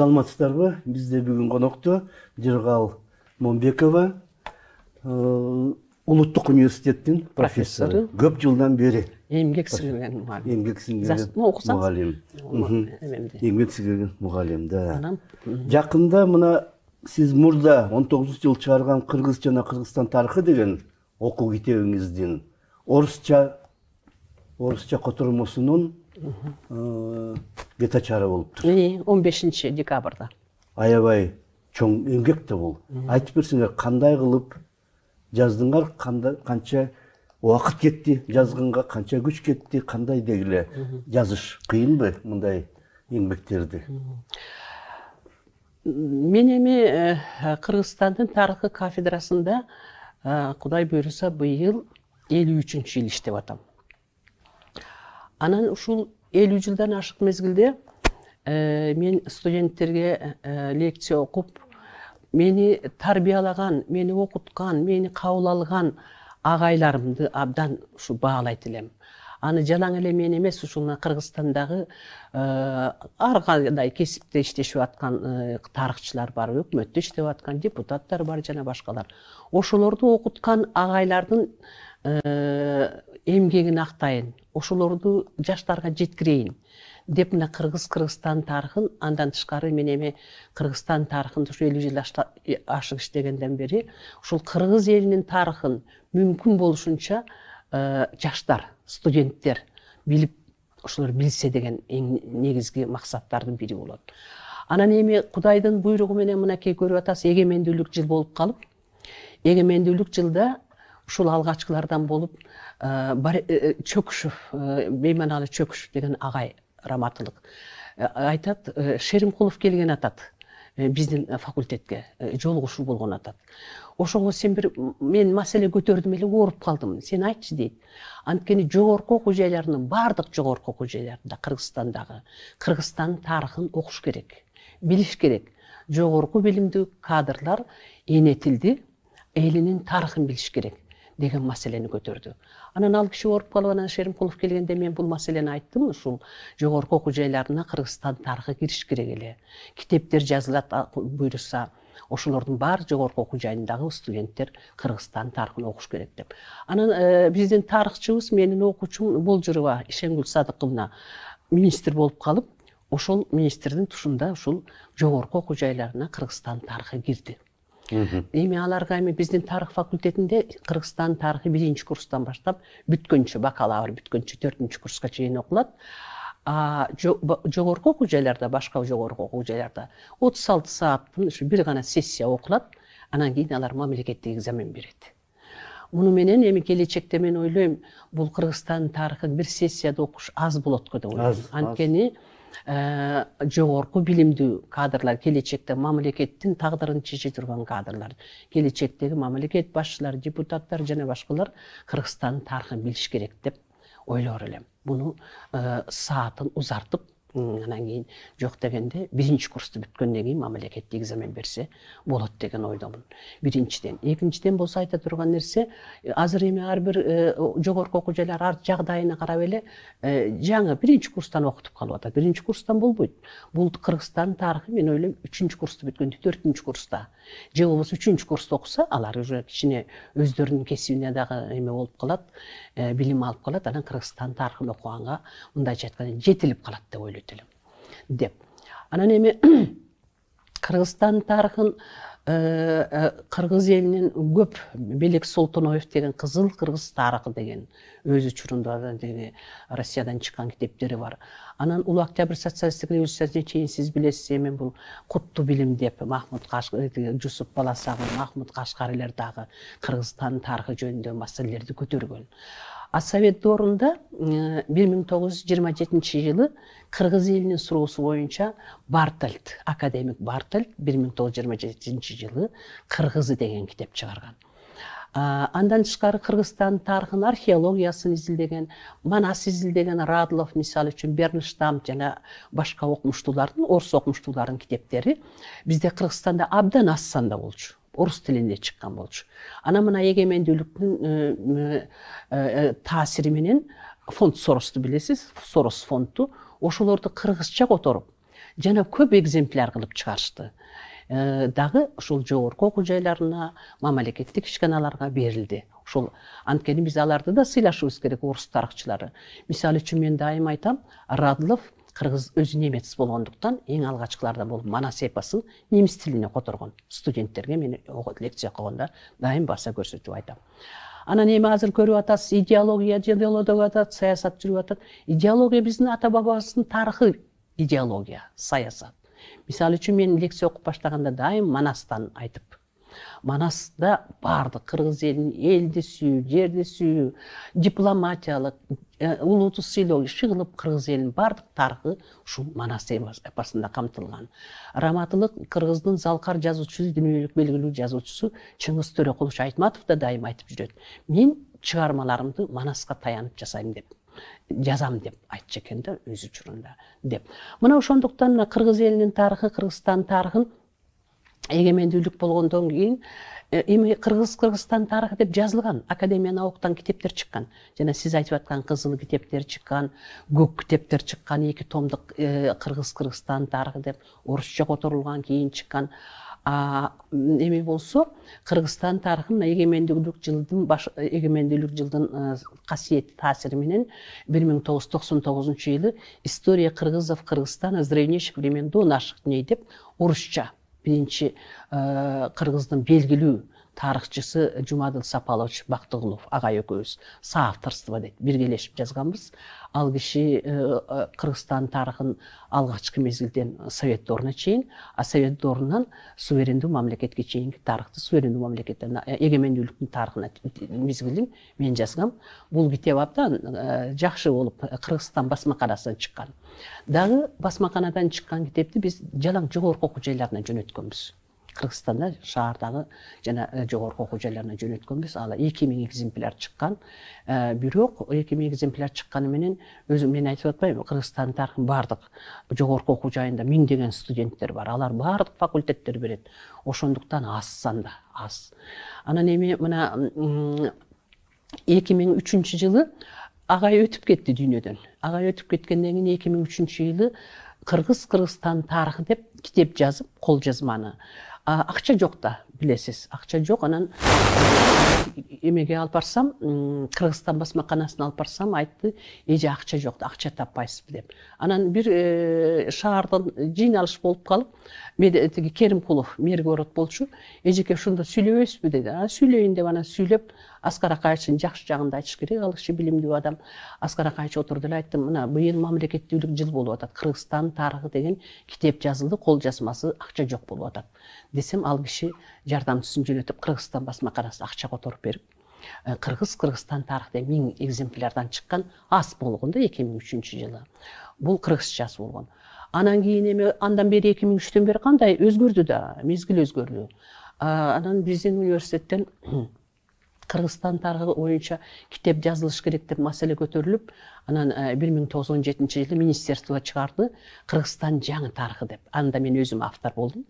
Саламатсыздарбы? Бизде бүгүн конокто Жыргал Момбекова, Улуттук университеттин профессору. Көп жылдан бери эмгек сіңірген мұғалім. Эмгек сіңірген мұғалим. Эмгек сіңірген мұғалим, да. Жакында мына сиз мурда 19-жыл чыгарган Кыргыз жана Кыргызстан тарыхы деген окуу китебиңиздин орусча котормосунун бетачары болуптур. 15 декабрда. Аябай чоң эмгек да бул. Айтып берсеңер, кандай кылып жаздыңар, канча убакыт кетти, жазганга канча күч кетти, кандай дегиле жазыш кыйынбы мындай эмгектерди? Мен эми Кыргызстандын тарыхы кафедрасында Кудай буйруса быйыл 53-жыл иштеп атам. Анан ушул 50 жылдан ашык мезгилде мен студенттерге лекция окуп, мени тарбиялаган, мени окуткан, мени кабыл алган агайларымды абдан ушу баалайт элем. Аны жалаң эле мен эмес, ушул Кыргызстандагы ар кандай кесипте иштешип аткан тарыхчылар бар, өкмөттө иштеп аткан депутаттар бар жана башкалар. Ошолорду окуткан агайлардын эмгегин актайын, ошолорду жаштарга жеткирейин деп мына Кыргызстан тарыхын, андан тышкары мен эми Кыргызстан тарыхын ушу 50 жыл ашык иштегенден бери ушул кыргыз элинин тарыхын мүмкүн болушунча жаштар, студенттер билип, ошолор билсе деген эң негизги максаттардын бири болот. Анан эми Кудайдын буйругу менен мынакей көрүп атасыз, эгемендүүлүк жыл болуп калып, эгемендүүлүк жылда ушул алгачкылардан болуп Чөкүшев, Бейманалы Чөкүшев деген агай раматылык айтат, Шеримкулов келген атат биздин факультетке, жолугушуу болгон атат. Ошого сен бир мен маселе көтөрдүм эле, ооруп калдым. Сен айтчы дейт. Анткени жогорку окуу жайларынын бардык жогорку окуу жайларында Кыргызстандагы Кыргызстан тарыхын окуш керек, билиш керек. Жогорку билимдүү кадрлар энетилди, элинин тарыхын билиш керек деген маселени көтөрдү. Анан ал киши ооруп калып, анан Шеримкулов келгенде мен бул маселени айттым, ушул жогорку окуу жайларына Кыргызстан тарыхы кириш керек эле. Китептер жазылат буйруса, ошолордун бар жогорку окуу жайындагы студенттер Кыргызстан тарыхын окуш керек деп. Анан биздин тарыхчыбыз, менин окуучум Болжурова Ишенгүл Садыковна министр болуп калып, ошол министрдин тушунда ушул жогорку окуу жайларына Кыргызстан тарыхы кирди. Эми аларга эми биздин тарых факультетинде Кыргызстан тарыхы 1-чи курстан баштап бүткөнчө, бакалавр бүткөнчө 4-чи курска чейин окулат. Жогорку окуу жайларда, башка жогорку окуу жайларда 36 сааттын ушу бир гана сессия окулат, анан кийин алар мамлекеттик экзамен берет. Муну менен эми келечекте мен ойлойм, бул Кыргызстан тарыхын бир сессияда окуш аз болот го деп ойлойм. Анткени жогорку билимдүү кадрлар, келечекте мамлекеттин тагдырын чече турган кадрлар, келечектеги мамлекет башчылары, депутаттар жана башкалар Кыргызстан тарыхын билиш керек деп ойлор элем. Буну саатын узартып, анан кийин жок дегенде 1-чи курсту бүткөндөн кийин мамлекеттик экзамен берсе болот деген ойдомун. Биринчиден. Экинчиден болсо айта турган нерсе, азыр эми ар бир жогорку окуу жайлар ар жагдайына карап эле жаңы 1-чи курстан окутуп калып атат. 1-чи курстан болбойт. Бул Кыргызстан тарыхы мен ойлойм 3-чү курсту бүткөндө 4-чү курста же болбосо 3-чү курста окуса, алар уже кичине өздөрүнүн кесибине дагы эме болуп калат, билим алып калат, анан Кыргызстан тарыхын окуганга мындайча айтканда жетилип калат деп ойлойт элем. Деп. Анан эми Кыргызстан тарыхын Кыргыз элинин көп Белек Солтоноев деген Кызыл Кыргыз тарыхы деген өз учурунда Россиядан чыккан китептери бар. Анан Улуу Октябрь социалисттик революциясына чейин сиз билесиз, эми бул Кутту билим деп Махмуд Кашкар, Жусуп Баласагы, Махмуд Кашкарилер дагы Кыргызстан тарыхы жөнүндө маселелерди көтөргөн. А Совет доорунда 1927 жылы Кыргыз элинин суроосу боюнча Бартольд, академик Бартольд 1927 жылы Кыргызы деген китеп чыгарган. Андан тышкары Кыргызстан тарыхын археологиясын изилдеген, Манас изилдеген Радлов, мисалы үчүн Бернштам жана башка окумуштуулардын, орус окумуштуулардын китептери бизде Кыргызстанда абдан аз санда болчу. Орус тилинде чыккан болчу. Анан мына эгемендүүлүктүн таасири менен фонд Соросту билесиз, Сорос фонду ошолорду кыргызча которуп, жана көп экземпляр кылып чыгарышты. Дагы ушул жогорку окуу жайларына, мамлекеттик ишканаларга берилди. Ушул анткени биз аларды да сыйлашыбыз керек, орус тарыхчылары. Мисалы үчүн мен дайым айтам, Радлов кыргыз өзү немец болгондуктан эң алгачкылардан болуп Манас эпосун немис тилине которгон. Студенттерге мен лекция окуганда дайым баса көрсөтүп айтам. Анан эми азыр көрүп атасыз, идеология деп атат, саясат жүрүп атат. Идеология биздин ата бабабыздын тарыхы, идеология, саясат. Мисалы үчүн мен лекция окуп баштаганда дайым Манастан айтып, Манаста бардык кыргыз элин элди сүйүү, жерди сүйүү, дипломатиялык, улууту сыйлоо иши кылып кыргыз элинин бардык тарыхы ушул Манас эпосунда камтылган. Раматылык кыргыздын залкар жазуучусу, дүйнөлүк белгилүү жазуучусу Чыңгыз Төрөкулович Айтматов да дайым айтып жүрөт. Мен чыгармаларымды Манаска таянып жасайм деп, жазам деп айтчу экен да өз учурунда деп. Мына ошондуктан кыргыз элинин тарыхы, Кыргызстан тарыхын эгемендүүлүк болгондон кийин эми Кыргызстан тарыхы деп жазылган, Академия науктан китептер чыккан. Жана сиз айтып аткан кызыл китептер чыккан, көк китептер чыккан, 2 томдук Кыргызстан тарыхы деп орусча которулган, кийин чыккан. Эми болсо Кыргызстан тарыхын эгемендүүлүк жылдын касиети таасири менен 1999-жылы История кыргызов Кыргызстана с древнейших времен до наших дней деп орусча биринчи кыргыздын белгилүү тарыхчысы Жумадыл Сапалович Бактыгулов агай экөөбүз соавторство дейт, биргелешип жазганбыз. Ал киши Кыргызстан тарыхын алгачкы мезгилден Совет дооруна чейин, Совет доорунан суверендүү мамлекетке чейинки тарыхты, суверендүү мамлекеттен эгемендүүлүктүн тарыхына мезгилин мен жазгам. Бул китеп абдан жакшы болуп Кыргызстан басмаканасынан чыккан. Дагы басмаканадан чыккан китепти биз жалаң жогорку окуу жайларына жөнөткөнбүз. Кыргызстанда шаардагы жана жогорку окуу жайларына жөнөткөнбүз. Ал 2000 экземпляр чыккан. Бирок 2000 экземпляр чыкканы менен өзүм мен айтып атпайбы, Кыргызстан тарыхын бардык жогорку окуу жайында миңдеген студенттер бар. Алар бардык факультеттер берет. Ошондуктан аз санда, аз. Анан эми мына 2003-жылы агай өтүп кетти дүйнөдөн. Агай өтүп кеткенден кийин 2003-жылы Кыргызстан тарыхы деп китеп жазып, кол жазманы. Акча жок да, билесиз, акча жок. Анан эмеге алып барсам, Кыргызстан басмаканасына алып барсам, айтты, эже акча жок, акча таппайсызбы деп. Анан бир шаардан жыйналыш болуп калып, тиги Керимкулов мэргород болчу, эжеке ушунда сүйлөбөйсүзбү деди. Сүйлөйүн деп анан сүйлөп, Аскар Акаевичтин жакшы жагында айтыш керек, ал киши билимдүү адам. Аскар Акаевич отурду эле айтты, мына быйыл мамлекеттүүлүк жыл болуп атат. Кыргызстан тарыхы деген китеп жазылды, кол жазмасы, акча жок болуп атат. Десем, ал киши жардамчысын жөнөтүп Кыргызстан басмаканасына акча которуп берип, Кыргызстан тарыхы деп 1000 экземплярдан чыккан, аз болгондо 2003-жылы. Бул кыргызчасы болгон. Анан кийин эми андан бери 2003-төн бери кандай өзгөрдү да, мезгил өзгөрдү. Анан биздин университеттен Кыргызстан тарыхы боюнча китеп жазылыш керек деп маселе көтөрүлүп, анан 1917-жылы министерство чыгарды Кыргызстан жаңы тарыхы деп. Анда мен өзүм автор болдум.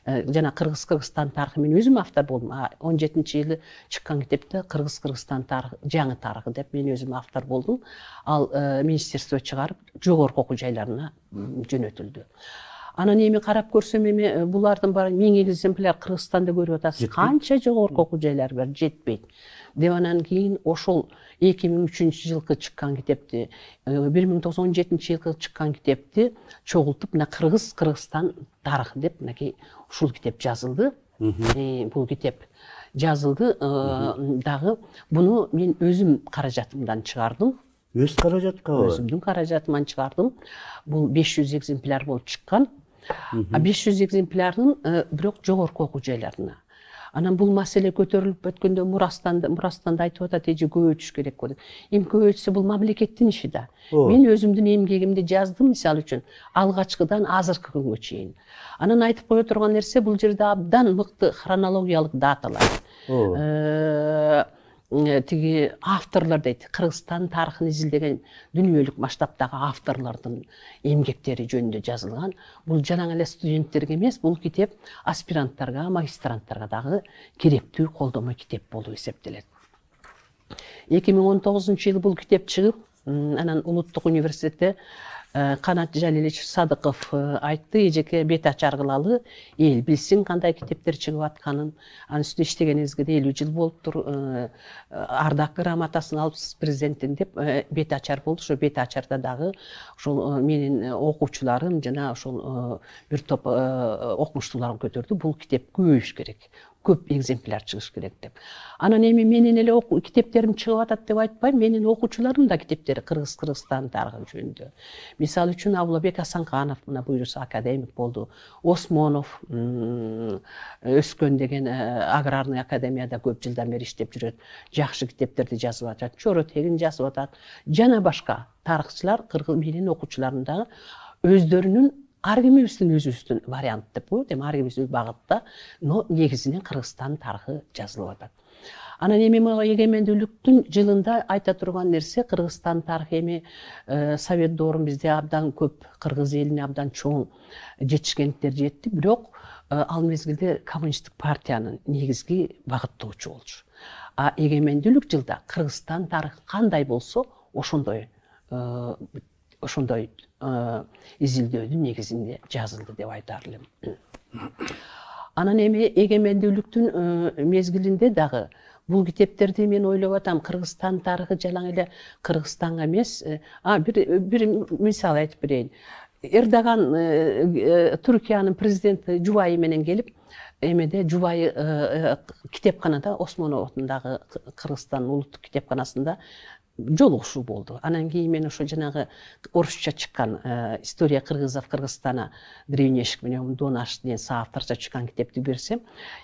Жана Кыргызстан тарыхы мен өзүм автор болдум. 17-жылы чыккан китепте Кыргызстан тарыхы, жаңы тарыхы деп мен өзүм автор болдум. Ал министерство чыгарып, жогорку окуу жайларына жөнөтүлдү. Анан эми карап көрсөм, эми булардын баары 1000 экземпляр Кыргызстанда көрүп атасыз. Канча жогорку окуу жайлар бар, жетпейт. Деп анан кийин ошол 2003-жылкы чыккан китепти, 1917-жылкы чыккан китепти чогултуп, мына Кыргызстан тарыхы деп, мынакей ушул китеп жазылды. Бул китеп жазылды. Дагы буну мен өзүм каражатымдан чыгардым. Өз каражаткабы? Өзүмдүн каражатыман чыгардым. Бул 500 экземпляр болуп чыккан. 500 экземплярдын бирок жогорку окуу жайларына. Анан бул маселе көтөрүлүп өткөндө Мурастан да айтып атат, эже көбөйтүш керек деп. Эми көбөйтсө бул мамлекеттин иши да. Мен өзүмдүн эмгегимди жаздым, мисалы үчүн, алгачкыдан азыркы күнгө чейин. Анан айтып кое турган нерсе, бул жерде абдан мыкты хронологиялык даталар. Тиги авторлор дейт, Кыргызстан тарыхын изилдеген дүйнөлүк масштабтагы авторлордун эмгектери жөнүндө жазылган. Бул жанагы эле студенттерге эмес, бул китеп аспиранттарга, магистранттарга дагы керектүү колдомо китеп болуп эсептелет. 2019-жылы бул китеп чыгып, Анан улуттук университетте Канат Жалилович Садыков айтты, эжеке бет ачар кылалы, эл билсин кандай китептер чыгып атканын. Анын үстүнө иштегениңизге 50 жыл болуптур. Ардак грамотасын алыпсыз президенттин деп бет ачар болду. Ошо бет ачарда дагы ошол менин окуучуларым жана ошол бир топ окумуштууларым көтөрдү. Бул китеп көбөйүш керек. Көп экземпляр чыгыш керек деп. Анан эми менин эле китептерим чыгып атат деп айтпайм, менин окуучуларым да китептери Кыргызстан тарыхы жөнүндө. Мисалы үчүн Абылбек Асанканов мына буюрса академик болду. Осмонов Өскөн деген аграрный академияда көп жылдан бери иштеп жүрөт. Жакшы китептерди жазып атат, Чоротегин жазып атат. Жана башка тарыхчылар менин окуучуларым дагы өздөрүнүн ар кимибиздин өзүбүздүн вариант деп коет, эми ар кимибиз багытта, но негизинен Кыргызстан тарыхы жазылып атат. Анан эми эгемендүүлүктүн жылында айта турган нерсе, Кыргызстан тарыхы эми Совет доорун бизде абдан көп, кыргыз элине абдан чоң жетишкендиктер жетти, бирок ал мезгилде коммунисттик партиянын негизги багыттоочу болчу. А эгемендүүлүк жылда Кыргызстан тарыхы кандай болсо, ошондой изилдөөдүн негизинде жазылды деп айтар элем. Анан эми эгемендүүлүктүн мезгилинде дагы бул китептерди мен ойлоп атам, Кыргызстан тарыхы жалаң эле Кыргызстанга эмес, бир мисал айтып берейин. Эрдоган Түркиянын президенти жубайы менен келип, эмеде жубайы китепканада, Осмонов атындагы Кыргызстан улуттук китепканасында жолугушуу болду. Анан кийин мен ошо жанагы орусча чыккан «История кыргызов Кыргызстана» Древнешик менен Донаш деген соавторча чыккан китепти берсем,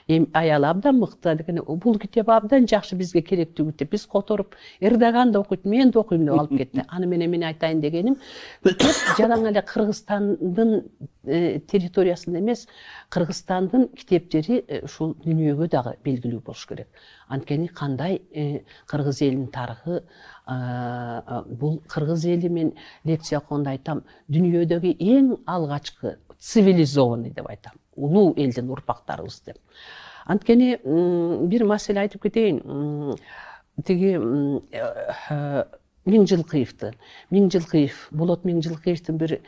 аялы абдан мыкты деген, бул китеп абдан жакшы, бизге керектүү китеп. Биз которуп, Эрдоган да окуйт, мен да окуйм деп алып кетти. Аны менен мен айтайын дегеним, жалаң эле Кыргызстандын территориясында эмес, Кыргызстандын китептери ушул дүйнөгө дагы белгилүү болуш керек. Анткени кандай кыргыз элинин тарыхы, бул кыргыз эли, мен лекция окуганда айтам, дүйнөдөгү эң алгачкы цивилизованный деп айтам, улуу элдин урпактарыбыз деп. Анткени бир маселе айтып кетейин, тиги Болот Миңжилкыевдин бир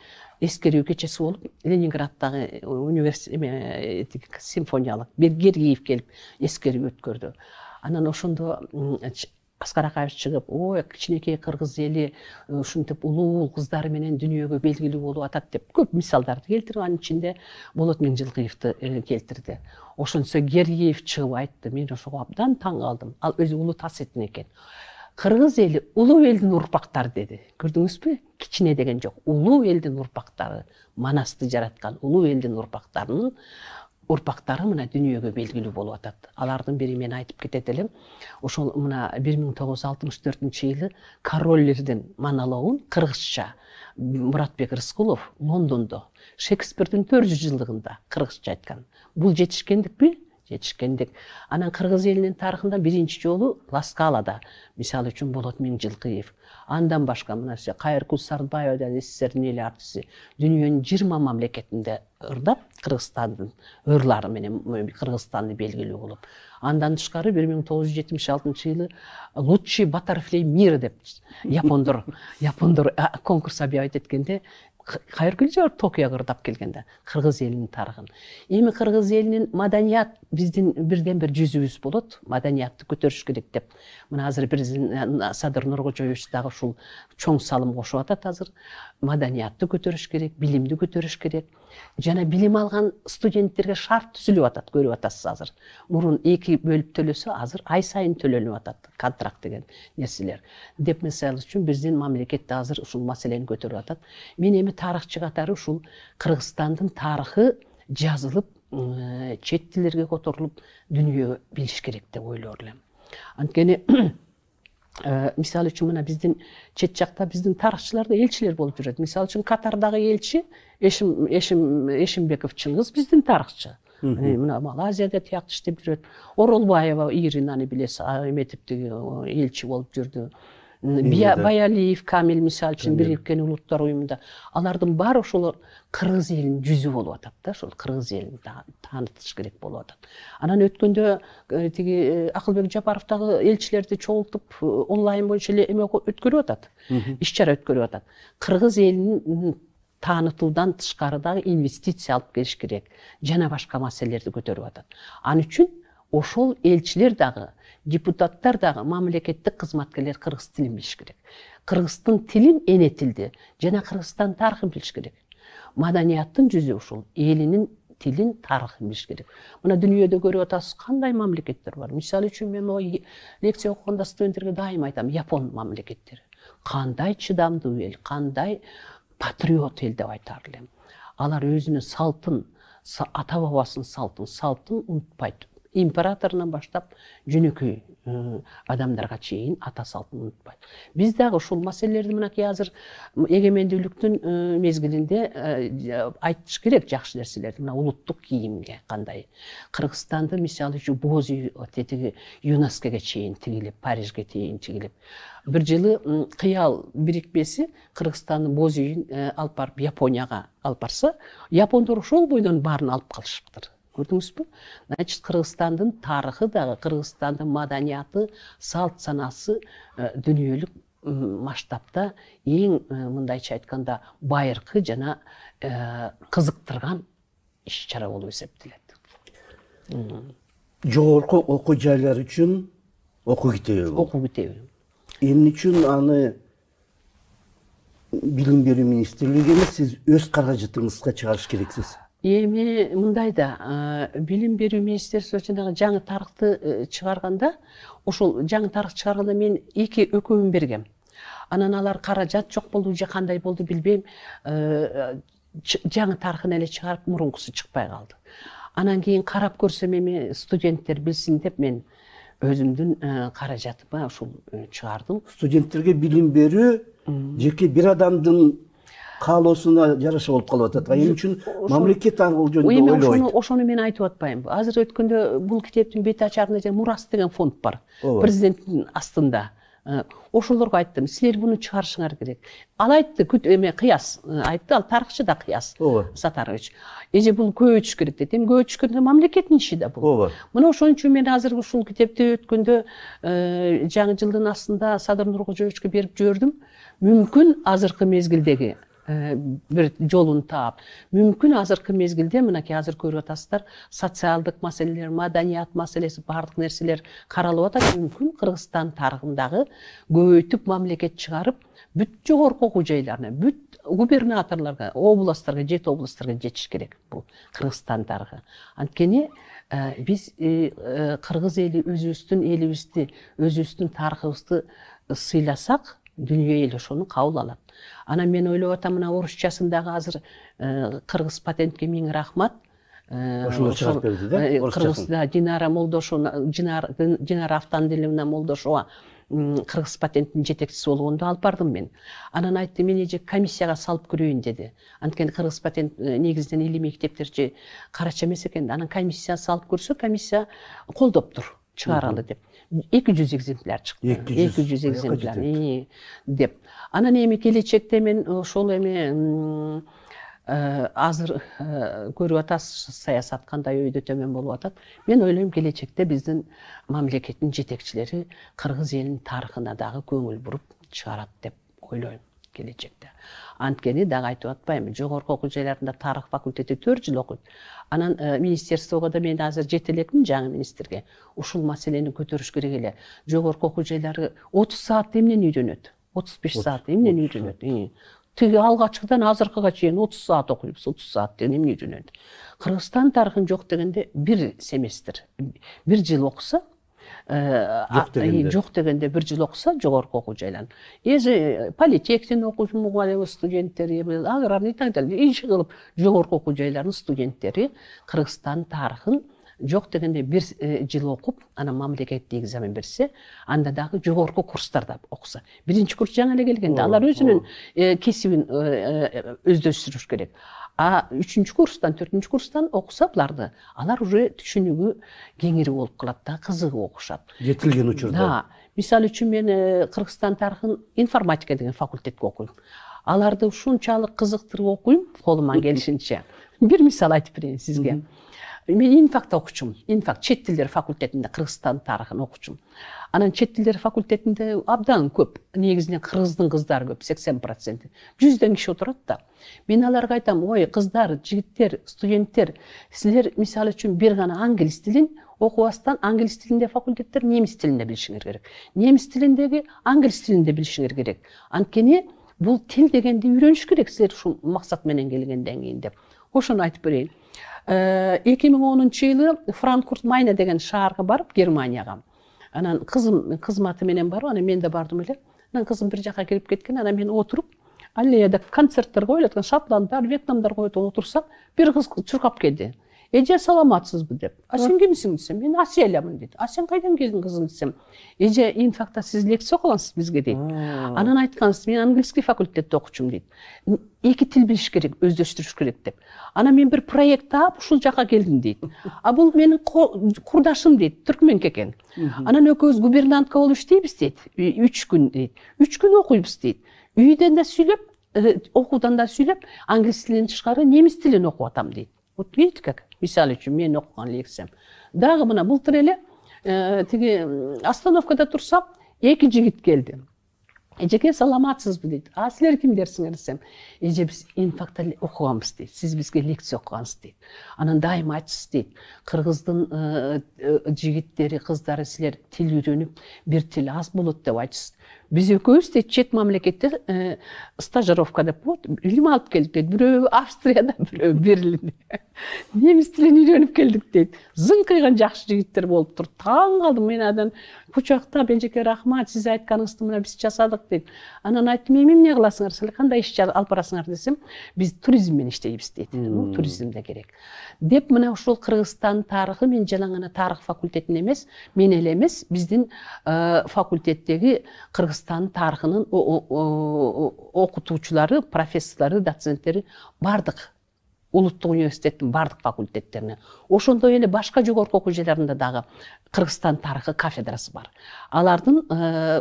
эскерүү кечеси болуп, Ленинграддагы университет симфониялык Гергиев келип эскерүү өткөрдү. Анан ошондо Аскар Акаевич чыгып, ой, кичинекей кыргыз эли ушинтип улуу кыздары менен дүйнөгө белгилүү болуп атат деп көп мисалдарды келтирип, анын ичинде Болот Миңжилкыевди келтирди. Ошонсо Гергиев чыгып айтты, мен ошого абдан таң калдым. Ал өзү улуу тасетин экен. Кыргыз эли улуу элдин урпактары деди. Көрдүңүзбү? Кичине деген жок. Улуу элдин урпактары, Манасты жараткан улуу элдин урпактарынын урпактары мына дүйнөгө белгилүү болуп атат. Алардын бири мен айтып кетет элем. Ошол мына 1964-жылы Короллердин монологун кыргызча Муратбек Рыскулов Лондондо Шекспирдин 400 жылдыгында кыргызча айткан. Бул жетишкендикпи? Жетишкендик. Анан кыргыз элинин тарыхында биринчи жолу Ласкалада, мисалы үчүн Болот Миңжилкыев. Андан башка мына Кайыркул Сарыбаева, СССРдин эл артиси, дүйнөнүн 20 мамлекетинде ырдап, Кыргызстандын ырлары менен Кыргызстанды белгилүү болуп. Андан тышкары 1976-жылы лучший баттерфлей мира деп япондор конкурс объявить эткенде, Кайыркул жер Токиого ырдап келгенде кыргыз элинин тарыхын. Эми кыргыз элинин маданият биздин бирден бир жүзүбүз болот, маданиятты көтөрүш керек деп. Мына азыр президент Садыр Нуркожоевич дагы ушул чоң салым кошуп атат азыр. Маданиятты көтөрүш керек, билимди көтөрүш керек. Жана билим алган студенттерге шарт түзүлүп атат, көрүп атасыз азыр. Мурун 2 бөлүп төлөсө, азыр ай сайын төлөнүп атат, контракт деген нерселер. Деп мисалы үчүн биздин мамлекетте азыр ушул маселени көтөрүп атат. Мен эми тарыхчы катары ушул Кыргызстандын тарыхы жазылып, чет тилдерге которулуп, дүйнөгө билиш керек деп ойлор элем. Анткени мисалы үчүн мына биздин чет жакта биздин тарыхчылар да элчилер болуп жүрөт. Мисалы үчүн Катардагы элчи Эшимбеков Чыңгыз биздин тарыхчы. Мына Малайзияда тияктуу иштеп жүрөт. Оролбаева Иринаны билесиз, эметиптеги элчи болуп жүрдү. Баялиев Камил мисалы үчүн Бириккен Улуттар уюмунда алардын баары ошол кыргыз элинин жүзү болуп атат да, ошол кыргыз элин таанытыш керек болуп атат. Анан өткөндө тиги Акылбек Жапаров дагы элчилерди чогултуп онлайн боюнча эле эме өткөрүп атат, иш-чара өткөрүп атат. Кыргыз элинин таанытуудан тышкары дагы инвестиция алып келиш керек, жана башка маселелерди көтөрүп атат. Ал үчүн ошол элчилер дагы, депутаттар дагы, мамлекеттик кызматкерлер кыргыз тилин билиш керек. Кыргыздын тилин, эне тилди жана Кыргызстан тарыхын билиш керек. Маданияттын жүзү ушул, элинин тилин, тарыхын билиш керек. Мына дүйнөдө көрүп атасыз, кандай мамлекеттер бар. Мисалы үчүн мен лекция окуганда студенттерге дайым айтам, Япон мамлекеттери. Кандай чыдамдуу эл, кандай патриот эл деп айтар элем. Алар өзүнүн салтын, ата бабасынын салтын унутпайт. Императорунан баштап жөнөкөй адамдарга чейин ата салтын унутпайт. Биз дагы ушул маселелерди мынакей азыр эгемендүүлүктүн мезгилинде айтыш керек жакшы нерселерди. Мына улуттук кийимге кандай. Кыргызстанды мисалы үчүн боз үй тетиги ЮНЕСКОго чейин тигилип, Парижге чейин тигилип. Бир жылы кыял бирикмеси Кыргызстандын боз үйүн алып барып Японияга алып барса, япондор ошол бойдон баарын алып калышыптыр. Көрдүңүзбү? Значит, Кыргызстандын тарыхы дагы, Кыргызстандын маданияты, салт санасы дүйнөлүк масштабта эң мындайча айтканда байыркы жана кызыктырган иш-чара болуп эсептелет. Жогорку окуу жайлар үчүн окуу китеби бул. Окуу китеби. Эмне үчүн аны Билим берүү министрлиги эмес, сиз өз каражатыңызга чыгарыш керексиз? Эми мындай да, Билим берүү министерствосу жанагы жаңы тарыхты чыгарганда, ошол жаңы тарых чыгарганда мен эки өкөмүн бергем. Анан алар каражат жок болду же кандай болду билбейм. Жаңы тарыхын эле чыгарып, мурункусу чыкпай калды. Анан кийин карап көрсөм эми студенттер билсин деп мен өзүмдүн каражатыма ушул чыгардым. Студенттерге билим берүү жеке бир адамдын каалоосуна жараша болуп калып атат. Эмне үчүн мамлекет ал жөнүндө ойлойт? Ошону мен айтып атпайм. Азыр өткөндө бул китептин бет ачарында Мурас деген фонд бар. Президенттин астында. Ошолорго айттым, силер буну чыгарышыңар керек. Ал айтты, эме кыяс айтты, ал тарыхчы да Кыяс Сатарович. Эже бул көбөйтүш керек деди. Эми көбөйтүш керек, мамлекеттин иши да бул. Мына ошон үчүн мен азыр ушул китепти өткөндө жаңы жылдын астында Садыр Нуркожоевичке берип жибердим. Мүмкүн азыркы мезгилдеги бир жолун таап, мүмкүн азыркы мезгилде мынакей азыр көрүп атасыздар, социалдык маселелер, маданият маселеси, бардык нерселер каралып атат. Мүмкүн Кыргызстан тарыхындагы көбөйтүп мамлекет чыгарып, бүт жогорку окуу жайларына, бүт губернаторлорго, областтарга, 7 областтарга жетиш керек бул Кыргызстан тарыхы. Анткени биз кыргыз эли өзүбүздүн элибизди, өзүбүздүн тарыхыбызды сыйласак, дүйнө эли ошону кабыл алат. Анан мен ойлоп атам, мына орусчасындагы азыр кыргыз патентке миң рахмат. Ошолор чыгарып берди да? Кыргызда Динара Автандиловна Молдошова кыргыз патенттин жетекчиси болгондо алып бардым мен. Анан айтты, мен эже комиссияга салып көрөйүн деди. Анткени кыргыз патент негизинен илимий китептерчи карача эмес экен. Анан комиссия салып көрсө, комиссия колдоптур чыгаралы деп. 200 экземпляр чыкты. 200 экземпляр деп. Анан эми келечекте мен ошол эми азыр көрүп атасыз, саясат кандай өйдө төмөн болуп атат. Мен ойлойм, келечекте биздин мамлекеттин жетекчилери кыргыз элинин тарыхына дагы көңүл буруп чыгарат деп ойлойм келечекте. Анткени дагы айтып атпайм, жогорку окуу жайларында тарых факультети 4 жыл окуйт. Анан министерствого да мен азыр жете элекмин жаңы министрге. Ушул маселени көтөрүш керек эле. Жогорку окуу жайлары 30 саат эмнени үйрөнөт? 35 саат эмнени үйрөнөт? Тиги алгачкыдан азыркыга чейин 30 саат окуйбуз, 30 саат эмне үйрөнөт? Кыргызстан тарыхын жок дегенде бир семестр, бир жыл окуса, жок дегенде бир жыл окуса жогорку окуу жайларын. Эже политехтин окуучу мугалим студенттери, аграрный и так далее, иш кылып жогорку окуу жайларынын студенттери Кыргызстан тарыхын жок дегенде бир жыл окуп, анан мамлекеттик экзамен берсе, анда дагы жогорку курстарда окуса. Биринчи курс жаңы эле келгенде алар өзүнүн кесибин өздөштүрүш керек. А 3-чү курстан, 4-чү курстан окуса буларды, алар уже түшүнүгү кеңири болуп калат да, кызыгып окушат. Жетилген учурда. Да. Мисалы үчүн мен Кыргызстан тарыхын информатика деген факультетке окуйм. Аларды ушунчалык кызыктырып окуйм, колуман келишинче. Бир мисал айтып берейин сизге. Мен инфакта окучумун. Инфак чет тилдер факультетинде Кыргызстан тарыхын окучумун. Анан чет тилдер факультетинде абдан көп, негизинен кыргыздын кыздары көп, 80%. 100дөн киши отурат да. Мен аларга айтам, ой, кыздар, жигиттер, студенттер, силер мисалы үчүн бир гана англис тилин окубастан, англис тилинде факультеттер немис тилинде билишиңер керек. Немис тилиндеги англис тилинде билишиңер керек. Анткени бул тил дегенди үйрөнүш керек силер ушул максат менен келгенден кийин деп. Ошону айтып берейин. 2010-жылы Франкфурт Майна деген шаарга барып, Германияга. Анан кызматы менен барып, анан мен да бардым эле. Анан кызым бир жака кирип кеткен, анан мен отуруп, аллеяда концерттер коюлат экен, шотланддар, вьетнамдар коюлат, отурсак, бир кыз чуркап келди. Эже саламатсызбы деп. А сен кимсиң десем, мен Асиялямын дейт. А сен кайдан келдиң кызым десем, эже инфакта сиз лекция окугансыз бизге дейт. Анан айткансыз, мен английский факультетте окучумун дейт. Эки тил билиш керек, өздөштүрүш керек деп. Анан мен бир проект таап ушул жака келдим дейт. А бул менин курдашым дейт, түркменке экен. Анан экөөбүз губернантка болуп иштейбиз дейт. 3 күн дейт. 3 күн окуйбуз дейт. Үйдөн да сүйлөп, окуудан да сүйлөп, англис тилинен тышкары немис тилин окуп атам дейт. Вот видите как? Мисалы үчүн мен окуган лекциям. Дагы мына былтыр эле тиги остановкада турсам, эки жигит келди. Эжеке саламатсызбы дейт. А силер кимдерсиңер десем, эже биз инфакта окуганбыз дейт. Сиз бизге лекция окугансыз дейт. Анан дайыма айтсыз дейт. Кыргыздын жигиттери, кыздары силер тил үйрөнүп, бир тил аз болот деп айтсыз. Биз экөөбүз дейт чет мамлекетте стажировка деп болот, билим алып келдик дейт. Бирөө Австрияда, бирөө Берлинде. Немис тилин үйрөнүп келдик дейт. Зыңкыйган жакшы жигиттер болуп тур. Таң калдым мен адан. Кучактап, эжеке рахмат, сиз айтканыңызды мына биз жасадык дейт. Анан айттым, эмне кыласыңар, силер кандай иш алып барасыңар десем, биз туризм менен иштейбиз дейт. Туризмде керек. Деп мына ушул Кыргызстан тарыхы мен жана гана тарых факультетин эмес, мен эле эмес, биздин факультеттеги Кыргызстан тарыхынын окутуучулары, профессорлору, доценттери бардык улуттук университеттин бардык факультеттерине. Ошондой эле башка жогорку окуу жайларында дагы Кыргызстан тарыхы кафедрасы бар. Алардын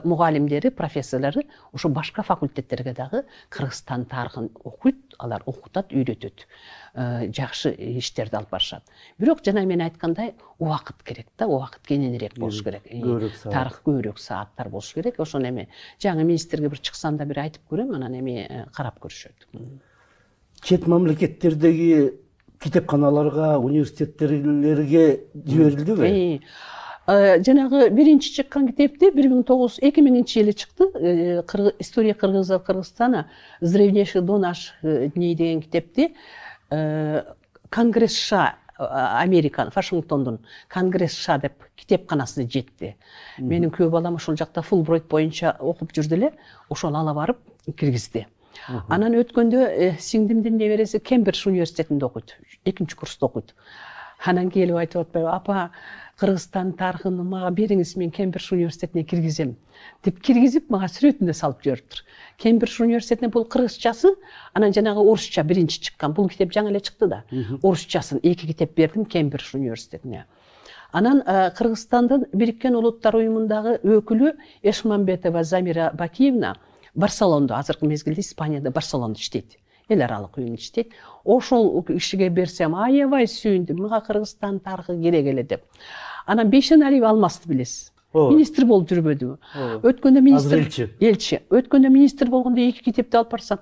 мугалимдери, профессорлору ошо башка факультеттерге дагы Кыргызстан тарыхын окуйт, алар окутат, үйрөтөт. Жакшы иштерди алып барышат. Бирок жана мен айткандай, убакыт керек да, убакыт кененирээк болуш керек. Тарых көбүрөөк сааттар болуш керек. Ошону эми жаңы министрге бир чыксам да бир айтып көрөм, анан эми карап көрүшөт. Чет мамлекеттердеги китепканаларга, университеттерге жиберилдиби? Жанагы биринчи чыккан китепти 2000-жылы чыкты. История кыргызов Кыргызстана, с древнейших до наших дней деген китепти Конгресс США Американ, Вашингтондун Конгресс США деп китепканасы жетти. Менин күйөө балам ошол жакта Фулбрайт боюнча окуп жүрдү эле, ошол ала барып киргизди. Анан өткөндө сиңдимдин небереси Кембридж университетинде окуйт, 2-курста окуйт. Анан келип айтып атпайбы, апа, Кыргызстан тарыхын мага бериңиз, мен Кембридж университетине киргизем деп киргизип, мага сүрөтүндө салып жибериптир. Кембридж университетине бул кыргызчасы, анан жанагы орусча биринчи чыккан. Бул китеп жаңы эле чыкты да. Орусчасын 2 китеп бердим Кембридж университетине. Анан Кыргызстандын Бириккен Улуттар уюмундагы өкүлү Эшмамбетова Замира Бакиевна Барселонда, азыркы мезгилде Испанияда Барселонда иштейт. Эл аралык уюм иштейт. Ошол кишиге берсем, аябай сүйүндүм. Мага Кыргызстан тарыхы керек эле деп. Анан Бейшеналиев Алмазды билесиз. Министр болуп жүрбөдүбү? Өткөндө министр, элчи. Өткөндө министр болгондо 2 китепти алып барсам,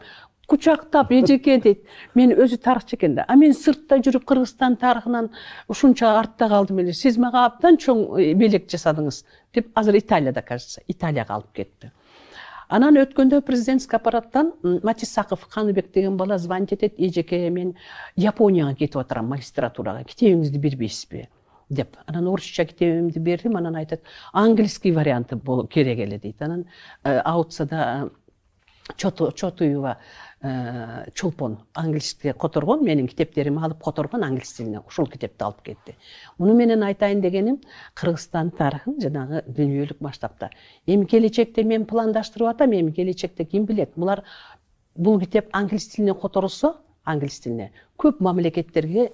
кучактап, эжеке дейт. Мен өзү тарыхчы экен да. А мен сыртта жүрүп Кыргызстан тарыхынан ушунча артта калдым эле. Сиз мага абдан чоң белек жасадыңыз деп азыр Италияда, кажется, Италияга алып кетти. Анан өткөндө президентский аппараттан Матисаков Каныбек деген бала звонить этет, эжеке мен Японияга кетип атырам магистратурага, китебиңизди бербейсизби деп. Анан орусча китебимди бердим, анан айтат, английский варианты керек эле дейт. Анан аутсада Чотуева Чолпон англиске которгон, менин китептеримди алып которгон англис тилине, ошол китепти алып кетти. Муну менен айтайын дегеним, Кыргызстан тарыхын жанагы дүйнөлүк масштабта. Эми келечекте мен пландаштырып атам, эми келечекте ким билет. Бул китеп англис тилине которулса, англис тилине көп мамлекеттерге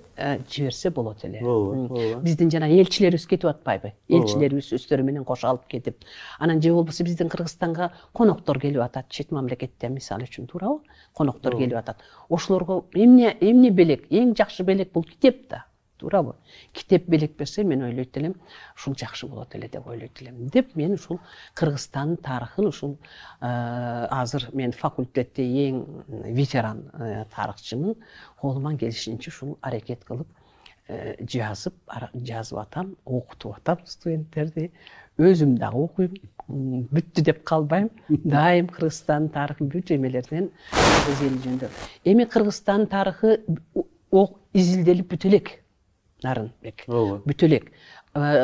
жиберсе болот эле. Ооба. Биздин жана элчилерибиз кетип атпайбы? Элчилерибиз өздөрү менен кошо алып кетип, анан же болбосо биздин Кыргызстанга коноктор келип атат, чет мамлекеттен мисалы үчүн, туурабы? Коноктор келип атат. Ошолорго эмне белек, эң жакшы белек бул китеп да. Туурабы? Китеп белек берсе, мен ойлойт элем, ушул жакшы болот эле деп ойлойт элем. Деп мен ушул Кыргызстандын тарыхын ушул азыр мен факультетте эң ветеран тарыхчымын. Колуман келишинче ушул аракет кылып жазып атам, окутуп атам студенттерди. Өзүм дагы окуйм, бүттү деп калбайм. Дайым Кыргызстандын тарыхын бүт эмелерден изилдеп. Эми Кыргызстандын тарыхы изилделип бүтө элек. Нарынбек. Бүтө элек.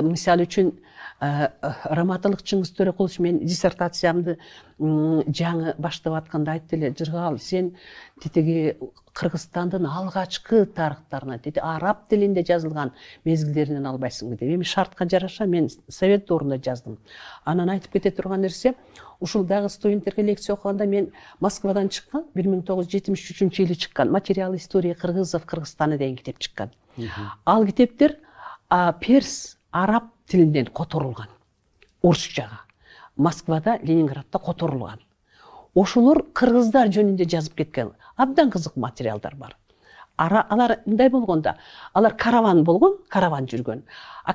Мисалы үчүн Раматылык Чыңгыз Төрөкулович мен диссертациямды жаңы баштап атканда айтты эле, Жыргал, сен тетеги Кыргызстандын алгачкы тарыхтарына, араб тилинде жазылган мезгилдеринен албайсың деп. Эми шартка жараша мен совет доорунда жаздым. Анан айтып кете турган нерсе, ушул дагы студенттерге лекция окуганда мен Москвадан чыккан, 1973-жылы чыккан Материал истории кыргызов Кыргызстана деген китеп чыккан. Ал китептер перс, араб тилинден которулган. Орусчага. Москвада, Ленинградда которулган. Ошолор кыргыздар жөнүндө жазып кеткен. Абдан кызык материалдар бар. Алар мындай болгондо, алар караван болгон, караван жүргөн.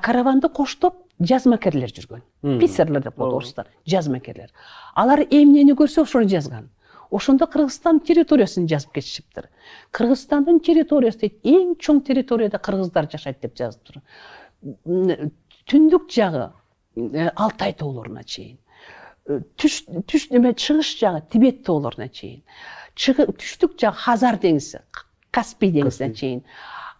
Караванды коштоп жазмакерлер жүргөн. Писерлер деп коет орустар, жазмакерлер. Алар эмнени көрсө ошону жазган. Ошондо Кыргызстан территориясын жазып кетишиптир. Кыргызстандын территориясы дейт, эң чоң территорияда кыргыздар жашайт деп жазыптыр. Түндүк жагы Алтай тоолоруна чейин. Чыгыш жагы Тибет тоолоруна чейин. Түштүк жагы Хазар деңизи, Каспий деңизине чейин.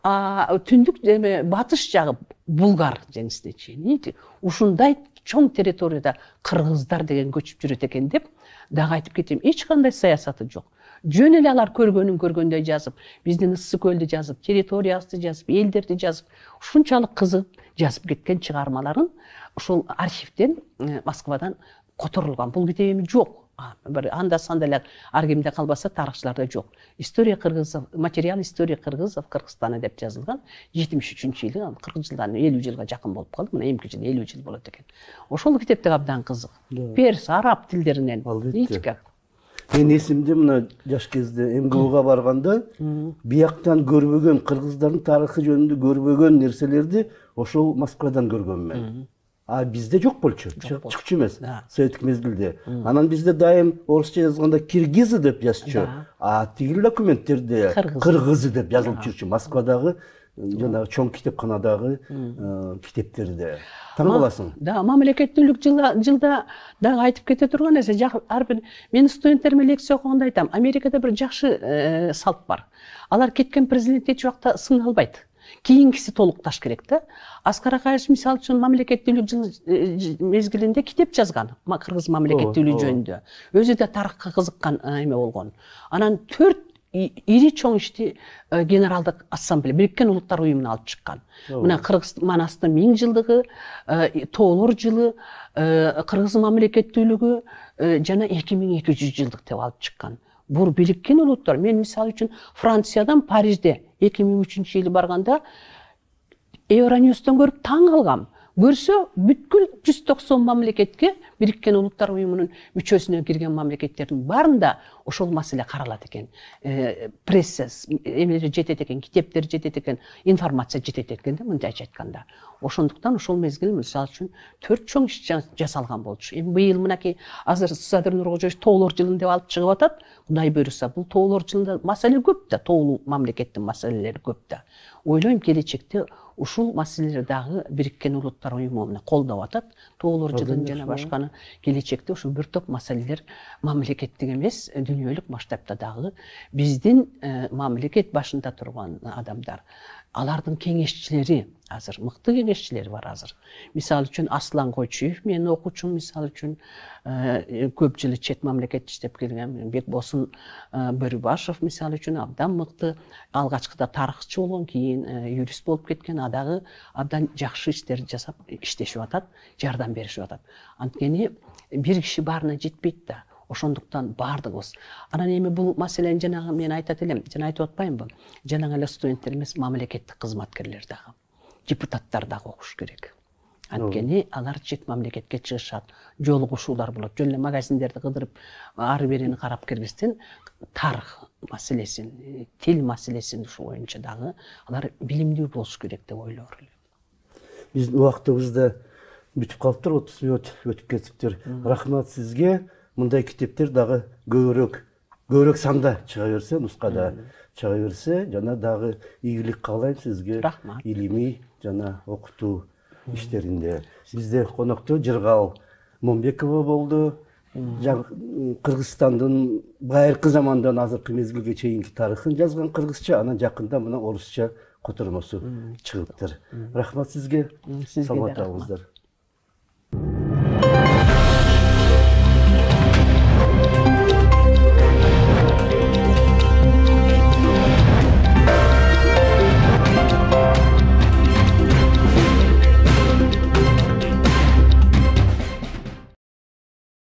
Түндүк батыш жагы Булгар деңизине чейин. Ушундай чоң территорияда кыргыздар деген көчүп жүрөт экен деп дагы айтып кетем. Эч кандай саясаты жок. Жөн эле алар көргөнүн көргөндөй жазып, биздин Ыссы көлдү жазып, территориясы жазып, элдерди жазып, ушунчалык кызык жазып кеткен чыгармаларын ушул архивден Москвадан которулган. Бул китеп эми жок. Бир анда санда эле ар кимде калбаса тарыхчыларда жок. История кыргызов, материал история кыргызов Кыргызстана деп жазылган 73-жылы, 40 жылдан 50 жылга жакын болуп калды. Мына эмки жыл 50 жыл болот экен. Ошол китепте абдан кызык. Перс, араб тилдеринен. Мен эсимде мына жаш кезде МГУга барганда бияктан көрбөгөн, кыргыздардын тарыхы жөнүндө көрбөгөн нерселерди ошол Москвадан көргөнмүн. Бизде жок болчу, чыкчу эмес, советтик мезгилде. Анан бизде дайым орусча жазганда киргизы деп жазчу. Тигил документтерде кыргызы деп жазылып жүрчү. Москвадагы жанагы чоң китепканадагы китептерде. Таң каласың. Да, мамлекеттүүлүк жылда дагы айтып кете турган нерсе, ар бир мен студенттериме лекция окуганда айтам, Америкада бир жакшы салт бар. Алар кеткен президент эч убакта сың албайт. Кийинкиси толукташ керек да. Аскар Акаевич мисалы үчүн мамлекеттүүлүк мезгилинде китеп жазган, кыргыз мамлекеттүүлүгү жөнүндө. Өзү да тарыхка кызыккан эме болгон. Анан 4 ири чоң ишти Генералдык ассамблея, Бириккен Улуттар уюмуна алып чыккан. Мына Кыргыз Манастын 1000 жылдыгы, тоолор жылы, кыргыз мамлекеттүүлүгү жана 2200 жылдык деп алып чыккан. Бул Бириккен Улуттар, мен мисалы үчүн Франциядан Парижде 2003-жылы барганда Евроньюстан көрүп таң калгам. Көрсө, бүткүл 190 мамлекетке, Бириккен Улуттар уюмунун мүчөсүнө кирген мамлекеттердин баарында ошол маселе каралат экен. Пресса эмелери жетет экен, китептер жетет экен, информация жетет экен да, мындайча айтканда. Ошондуктан ошол мезгил мисалы үчүн 4 чоң иш жасалган болчу. Эми быйыл мынакей азыр Садыр Нуркожоевич тоолор жылын деп алып чыгып атат. Кудай буйруса, бул тоолор жылында маселе көп да, тоолуу мамлекеттин маселелери көп да. Ойлойм, келечекте ушул маселелер дагы Бириккен Улуттар уюмуна колдоп атат. Тоолор жылын жана башканы келечекте ушул бир топ маселелер мамлекеттик эмес, дүйнөлүк масштабта дагы биздин мамлекет башында турган адамдар, алардын кеңешчилери, азыр мыкты кеңешчилери бар азыр. Мисалы үчүн Аслан Койчуев, мен окуучум, мисалы үчүн көп жыл чет мамлекетте иштеп келген, Бекбосын Бөрүбашев мисалы үчүн абдан мыкты, алгачкыда тарыхчы болгон, кийин юрист болуп кеткен, адагы абдан жакшы иштерди жасап иштешип атат, жардам беришип атат. Анткени бир киши баарына жетпейт да. Ошондуктан баардыгыбыз. Анан эми бул маселени жанагы мен айтат элем, жана айтып атпаймынбы? Жанагы эле студенттер эмес, мамлекеттик кызматкерлер дагы, депутаттар дагы окуш керек. Анткени алар чет мамлекетке чыгышат, жолугушуулар болот. Жөн эле магазиндерди кыдырып, ары берини карап кирбестен тарых маселесин, тил маселесин ушу боюнча дагы алар билимдүү болуш керек деп ойлоор элем. Биздин убактыбызда бүтүп калыптыр, 30 мүнөт өтүп кетиптир. Рахмат сизге. Мындай китептер дагы көбүрөөк санда чыга берсе, нускада чыга берсе, жана дагы ийгилик каалайм сизге. Рахмат. Илимий жана окутуу иштеринде. Бизде конокто Жыргал Момбекова болду. Кыргызстандын байыркы замандан азыркы мезгилге чейинки тарыхын жазган кыргызча, анан жакында мына орусча котормосу чыгыптыр. Рахмат сизге. Сизге Саламат да рахмат. болуңуздар.